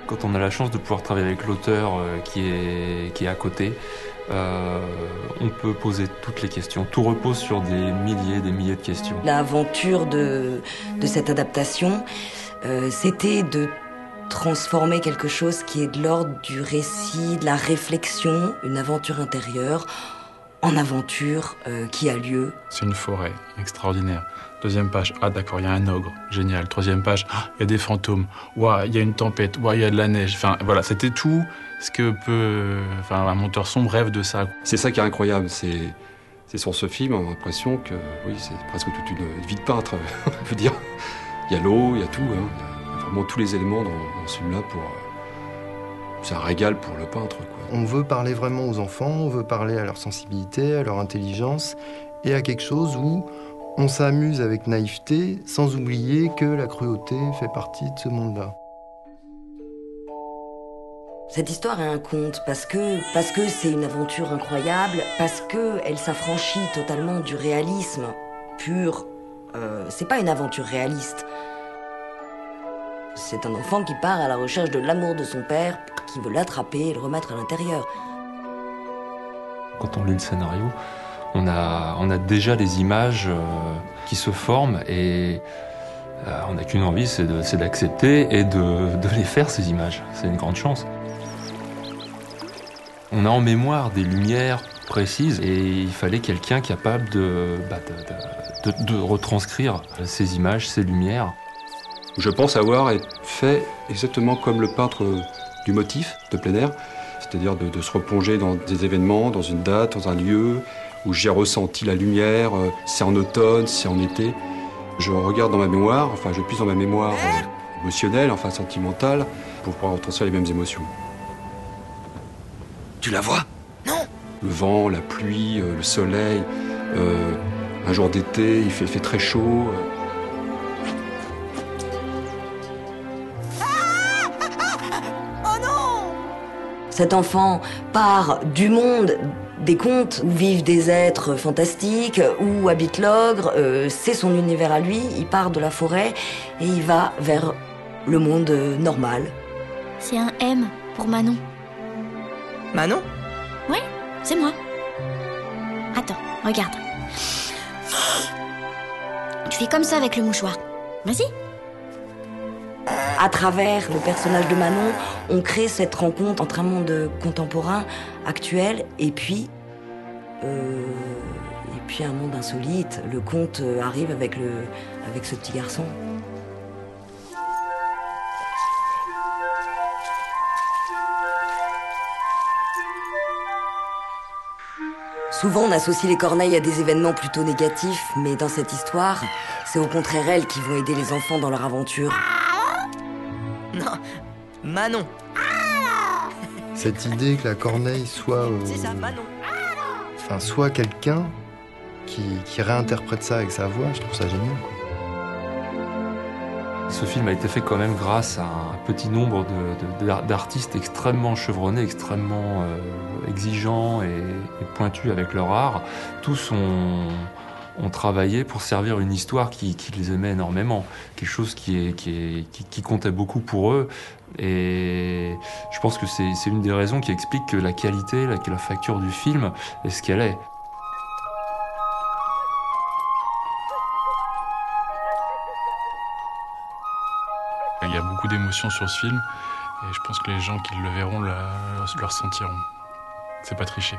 Quand on a la chance de pouvoir travailler avec l'auteur qui est à côté, on peut poser toutes les questions. Tout repose sur des milliers de questions. L'aventure de cette adaptation, c'était de transformer quelque chose qui est de l'ordre du récit, de la réflexion, une aventure intérieure, en aventure qui a lieu. C'est une forêt extraordinaire. Deuxième page, ah d'accord, il y a un ogre, génial. Troisième page, il y a des fantômes. Ouah, il y a une tempête. Ouah, il y a de la neige. Enfin, voilà, c'était tout ce que peut... Enfin, un monteur sombre rêve de ça. C'est ça qui est incroyable, c'est sur ce film, on a l'impression que, oui, c'est presque toute une vie de peintre, on peut dire. Il y a l'eau, il y a tout, hein. Il y a vraiment tous les éléments dans ce film-là pour... C'est un régal pour le peintre, quoi. On veut parler vraiment aux enfants, on veut parler à leur sensibilité, à leur intelligence, et à quelque chose où on s'amuse avec naïveté, sans oublier que la cruauté fait partie de ce monde-là. Cette histoire est un conte parce que c'est une aventure incroyable, parce qu'elle s'affranchit totalement du réalisme pur. C'est pas une aventure réaliste. C'est un enfant qui part à la recherche de l'amour de son père, qui veut l'attraper et le remettre à l'intérieur. Quand on lit le scénario, on a déjà les images qui se forment et on n'a qu'une envie, c'est d'accepter et de les faire, ces images. C'est une grande chance. On a en mémoire des lumières précises et il fallait quelqu'un capable de retranscrire ces images, ces lumières. Je pense avoir fait exactement comme le peintre du motif de plein air, c'est-à-dire de se replonger dans des événements, dans une date, dans un lieu où j'ai ressenti la lumière, c'est en automne, c'est en été. Je regarde dans ma mémoire, enfin je puise dans ma mémoire émotionnelle, enfin sentimentale, pour pouvoir retranscrire les mêmes émotions. Tu la vois? Non. Le vent, la pluie, le soleil, un jour d'été, il fait très chaud. Cet enfant part du monde des contes où vivent des êtres fantastiques, où habite l'ogre, c'est son univers à lui, il part de la forêt et il va vers le monde normal. C'est un M pour Manon. Manon? Oui, c'est moi. Attends, regarde. Tu fais comme ça avec le mouchoir. Vas-y. À travers le personnage de Manon, on crée cette rencontre entre un monde contemporain, actuel, et puis un monde insolite. Le conte arrive avec ce petit garçon. Souvent, on associe les corneilles à des événements plutôt négatifs, mais dans cette histoire, c'est au contraire elles qui vont aider les enfants dans leur aventure. Non, Manon. Cette idée que la corneille soit... C'est ça, Manon. Enfin, soit quelqu'un qui réinterprète ça avec sa voix, je trouve ça génial. Ce film a été fait quand même grâce à un petit nombre d'artistes extrêmement chevronnés, extrêmement exigeants et pointus avec leur art. Tous ont travaillé pour servir une histoire qui les aimait énormément, quelque chose qui comptait beaucoup pour eux. Et je pense que c'est une des raisons qui explique que la qualité, que la facture du film est ce qu'elle est. Il y a beaucoup d'émotions sur ce film et je pense que les gens qui le verront le ressentiront. C'est pas triché.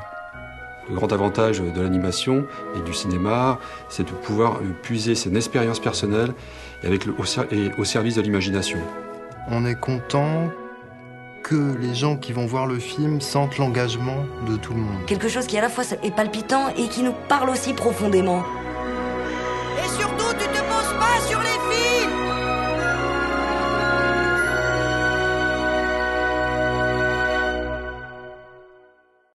Le grand avantage de l'animation et du cinéma, c'est de pouvoir puiser son expérience personnelle au service de l'imagination. On est content que les gens qui vont voir le film sentent l'engagement de tout le monde. Quelque chose qui à la fois est palpitant et qui nous parle aussi profondément. Et surtout, tu te poses pas sur